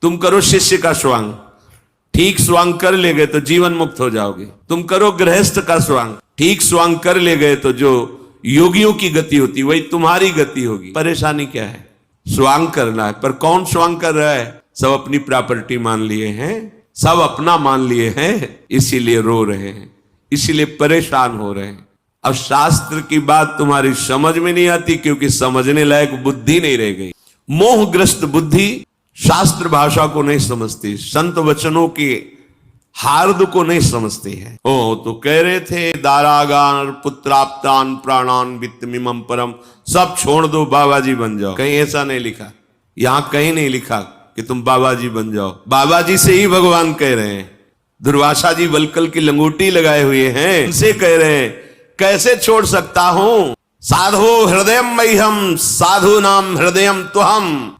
तुम करो शिष्य का स्वांग, ठीक स्वांग कर ले गए तो जीवन मुक्त हो जाओगे। तुम करो गृहस्थ का स्वांग, ठीक स्वांग कर ले गए तो जो योगियों की गति होती वही तुम्हारी गति होगी। परेशानी क्या है? स्वांग करना है, पर कौन स्वांग कर रहा है? सब अपनी प्रॉपर्टी मान लिए हैं, सब अपना मान लिए हैं, इसीलिए रो रहे हैं, इसीलिए परेशान हो रहे हैं। अब शास्त्र की बात तुम्हारी समझ में नहीं आती क्योंकि समझने लायक बुद्धि नहीं रह गई। मोहग्रस्त बुद्धि शास्त्र भाषा को नहीं समझती, संत वचनों के हार्द को नहीं समझती है। ओ तो कह रहे थे दारागान पुत्राप्तान प्राणान वित्तमिमं परम, सब छोड़ दो बाबा जी बन जाओ। कहीं ऐसा नहीं लिखा, यहां कहीं नहीं लिखा कि तुम बाबा जी बन जाओ। बाबा जी से ही भगवान कह रहे हैं। दुर्वासा जी वलकल की लंगोटी लगाए हुए हैं, उनसे कह रहे हैं कैसे छोड़ सकता हूं। साधो हृदयम मह्यम साधु नाम हृदयम तुहम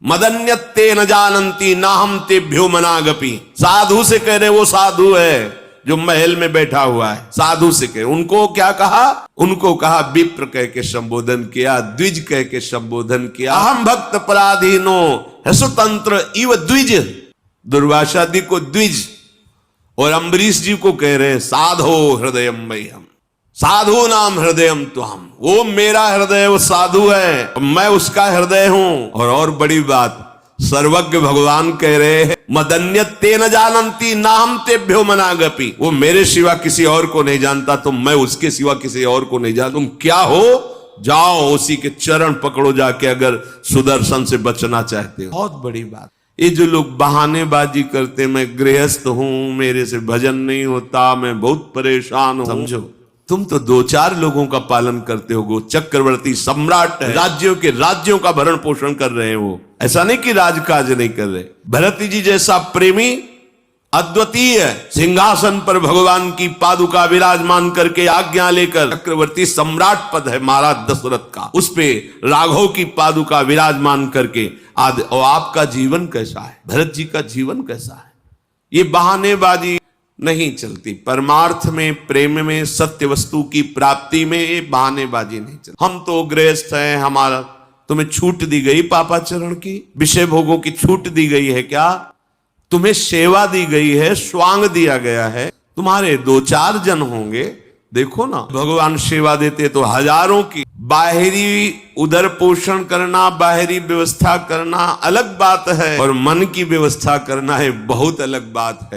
मदन्यते न जानंती ना हम तेभ्यो मनागपि। साधु से कह रहे वो साधु है जो महल में बैठा हुआ है, साधु से कह। उनको क्या कहा? उनको कहा विप्र कह के संबोधन किया, द्विज कह के संबोधन किया। अहम भक्त पराधीनो हसुतंत्र इव द्विज। दुर्वासा जी को द्विज और अम्बरीश जी को कह रहे साधो हृदयम मह्यम साधु नाम हृदयम तुहम। वो मेरा हृदय वो साधु है, मैं उसका हृदय हूं। और बड़ी बात, सर्वज्ञ भगवान कह रहे हैं मदन्यत ते न जानंती ना हम तेभ्यो मनागपि। वो मेरे सिवा किसी और को नहीं जानता, तो मैं उसके सिवा किसी और को नहीं जानता। तुम क्या हो? जाओ उसी के चरण पकड़ो जाके, अगर सुदर्शन से बचना चाहते हो। बहुत बड़ी बात। ये जो लोग बहानेबाजी करते, मैं गृहस्थ हूं, मेरे से भजन नहीं होता, मैं बहुत परेशान हूं। समझो तुम तो 2-4 लोगों का पालन करते हो। चक्रवर्ती सम्राट है, राज्यों का भरण पोषण कर रहे हैं वो। ऐसा नहीं कि राजकाज नहीं कर रहे। भरत जी जैसा प्रेमी अद्वितीय सिंहासन पर भगवान की पादुका विराजमान करके आज्ञा लेकर चक्रवर्ती सम्राट पद है महाराज दशरथ का, उस पे राघव की पादुका विराजमान करके आदि। और आपका जीवन कैसा है? भरत जी का जीवन कैसा है? ये बहानेबाजी नहीं चलती। परमार्थ में, प्रेम में, सत्य वस्तु की प्राप्ति में ये बहानेबाजी नहीं चलती। हम तो गृहस्थ हैं, हमारा तुम्हें छूट दी गई पापाचरण की, विषय भोगों की छूट दी गई है क्या? तुम्हें सेवा दी गई है, स्वांग दिया गया है। तुम्हारे 2-4 जन होंगे, देखो ना भगवान सेवा देते तो हजारों की। बाहरी उदर पोषण करना, बाहरी व्यवस्था करना अलग बात है, और मन की व्यवस्था करना है बहुत अलग बात है।